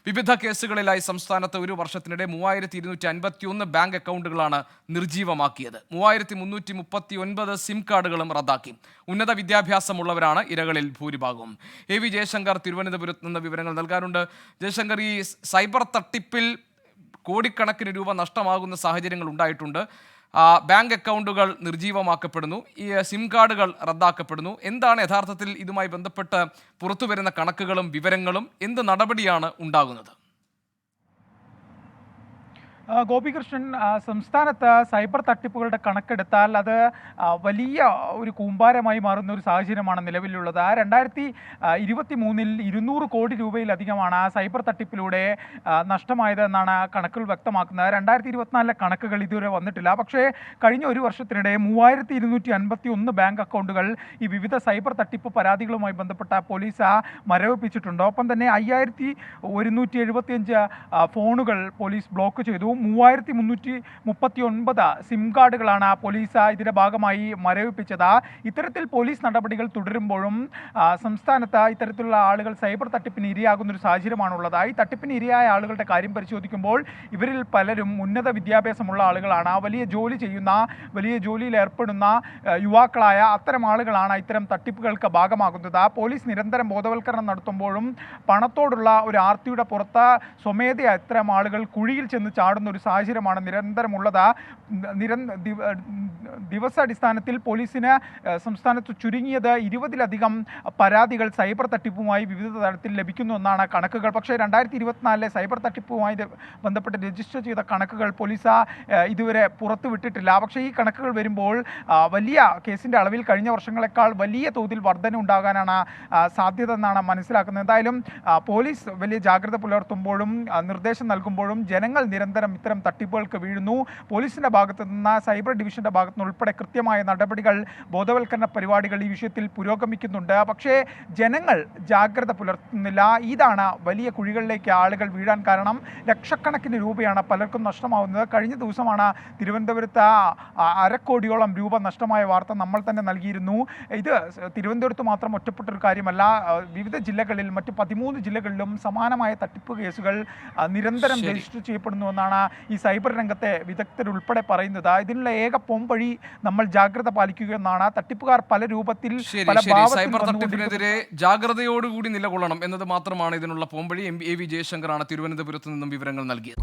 വിവിധ കേസുകളിലായി സംസ്ഥാനത്ത് ഒരു വർഷത്തിനിടെ 3251 ബാങ്ക് അക്കൗണ്ടുകളാണ് നിർജീവമാക്കിയത്. 3339 സിം കാർഡുകളും റദ്ദാക്കി. ഉന്നത വിദ്യാഭ്യാസമുള്ളവരാണ് ഇരകളിൽ ഭൂരിഭാഗവും. എ വി ജയശങ്കർ തിരുവനന്തപുരത്ത് നിന്ന് വിവരങ്ങൾ നൽകാറുണ്ട്. ജയശങ്കർ, ഈ സൈബർ തട്ടിപ്പിൽ കോടിക്കണക്കിന് രൂപ നഷ്ടമാകുന്ന സാഹചര്യങ്ങൾ ഉണ്ടായിട്ടുണ്ട്. ബാങ്ക് അക്കൗണ്ടുകൾ നിർജീവമാക്കപ്പെടുന്നു, ഈ സിം കാർഡുകൾ റദ്ദാക്കപ്പെടുന്നു. എന്താണ് യഥാർത്ഥത്തിൽ ഇതുമായി ബന്ധപ്പെട്ട് പുറത്തുവരുന്ന കണക്കുകളും വിവരങ്ങളും? എന്ത് നടപടിയാണ് ഉണ്ടാകുന്നത്? ഗോപികൃഷ്ണൻ, സംസ്ഥാനത്ത് സൈബർ തട്ടിപ്പുകളുടെ കണക്കെടുത്താൽ അത് വലിയ ഒരു കൂമ്പാരമായി മാറുന്ന ഒരു സാഹചര്യമാണ് നിലവിലുള്ളത്. 2023 200 കോടി രൂപയിലധികമാണ് സൈബർ തട്ടിപ്പിലൂടെ നഷ്ടമായതെന്നാണ് കണക്കുകൾ വ്യക്തമാക്കുന്നത്. 2024 കണക്കുകൾ ഇതുവരെ വന്നിട്ടില്ല. പക്ഷേ കഴിഞ്ഞ ഒരു വർഷത്തിനിടെ 3251 ബാങ്ക് അക്കൗണ്ടുകൾ ഈ വിവിധ സൈബർ തട്ടിപ്പ് പരാതികളുമായി ബന്ധപ്പെട്ട പോലീസ് മരവിപ്പിച്ചിട്ടുണ്ട്. ഒപ്പം തന്നെ 5175 ഫോണുകൾ പോലീസ് ബ്ലോക്ക് ചെയ്തു. 3339 സിം കാർഡുകളാണ് പോലീസ് ഇതിന്റെ ഭാഗമായി മരവിപ്പിച്ചത്. ഇത്തരത്തിൽ പോലീസ് നടപടികൾ തുടരുമ്പോഴും സംസ്ഥാനത്ത് ഇത്തരത്തിലുള്ള ആളുകൾ സൈബർ തട്ടിപ്പിന് ഇരയാകുന്ന ഒരു സാഹചര്യമാണുള്ളത്. ഈ തട്ടിപ്പിന് ഇരയായ ആളുകളുടെ കാര്യം പരിശോധിക്കുമ്പോൾ ഇവരിൽ പലരും ഉന്നത വിദ്യാഭ്യാസമുള്ള ആളുകളാണ്. വലിയ ജോലി ചെയ്യുന്ന, വലിയ ജോലിയിൽ ഏർപ്പെടുന്ന യുവാക്കളായ അത്തരം ആളുകളാണ് ഇത്തരം തട്ടിപ്പുകൾക്ക് ഭാഗമാകുന്നത്. പോലീസ് നിരന്തരം ബോധവൽക്കരണം നടത്തുമ്പോഴും പണത്തോടുള്ള ഒരു ആർത്തിയുടെ പുറത്ത് സ്വമേധയാ ഇത്തരം ആളുകൾ കുഴിയിൽ ചെന്ന് ചാടുന്ന ഒരു സാഹചര്യമാണ് നിരന്തരമുള്ളത്. ദിവസാടിസ്ഥാനത്തിൽ പോലീസിന് സംസ്ഥാനത്ത് ചുരുങ്ങിയത് 20ലധികം പരാതികൾ സൈബർ തട്ടിപ്പുമായി വിവിധ തരത്തിൽ ലഭിക്കുന്നു എന്നാണ് കണക്കുകൾ. പക്ഷേ 2024 സൈബർ തട്ടിപ്പുമായി ബന്ധപ്പെട്ട് രജിസ്റ്റർ ചെയ്ത കണക്കുകൾ പോലീസ് ഇതുവരെ പുറത്തുവിട്ടിട്ടില്ല. പക്ഷേ ഈ കണക്കുകൾ വരുമ്പോൾ വലിയ കേസിൻ്റെ അളവിൽ കഴിഞ്ഞ വർഷങ്ങളെക്കാൾ വലിയ തോതിൽ വർധന ഉണ്ടാകാനാണ് സാധ്യത എന്നാണ് മനസ്സിലാക്കുന്നത്. എന്തായാലും പോലീസ് വലിയ ജാഗ്രത പുലർത്തുമ്പോഴും നിർദ്ദേശം നൽകുമ്പോഴും ജനങ്ങൾ നിരന്തരം ഇത്തരം തട്ടിപ്പുകൾക്ക് വീഴുന്നു. പോലീസിന്റെ ഭാഗത്തു നിന്ന്, സൈബർ ഡിവിഷന്റെ ഭാഗത്തു നിന്ന് ഉൾപ്പെടെ കൃത്യമായ നടപടികൾ, ബോധവൽക്കരണ പരിപാടികൾ ഈ വിഷയത്തിൽ പുരോഗമിക്കുന്നുണ്ട്. പക്ഷേ ജനങ്ങൾ ജാഗ്രത പുലർത്തുന്നില്ല. ഇതാണ് വലിയ കുഴികളിലേക്ക് ആളുകൾ വീഴാൻ കാരണം. ലക്ഷക്കണക്കിന് രൂപയാണ് പലർക്കും നഷ്ടമാവുന്നത്. കഴിഞ്ഞ ദിവസമാണ് തിരുവനന്തപുരത്ത് 1/2 കോടിയോളം രൂപ നഷ്ടമായ വാർത്ത നമ്മൾ തന്നെ നൽകിയിരുന്നു. ഇത് തിരുവനന്തപുരത്ത് മാത്രം ഒറ്റപ്പെട്ടൊരു കാര്യമല്ല. വിവിധ ജില്ലകളിൽ, മറ്റ് 13 ജില്ലകളിലും സമാനമായ തട്ടിപ്പ് കേസുകൾ നിരന്തരം രജിസ്റ്റർ ചെയ്യപ്പെടുന്നുവെന്നാണ് ഈ സൈബർ രംഗത്തെ വിദഗ്ധരുൾപ്പെടെ പറയുന്നത്. ഇതിനുള്ള ഏക പോംവഴി നമ്മൾ ജാഗ്രത പാലിക്കുക എന്നാണ്. തട്ടിപ്പുകാർ പല രൂപത്തിൽ, പല സൈബർ തട്ടിപ്പിനെതിരെ ജാഗ്രതയോടുകൂടി നിലകൊള്ളണം എന്നത് മാത്രമാണ് ഇതിനുള്ള പോംവഴി. എ വി ജയശങ്കറാണ് തിരുവനന്തപുരത്ത് നിന്നും വിവരങ്ങൾ നൽകിയത്.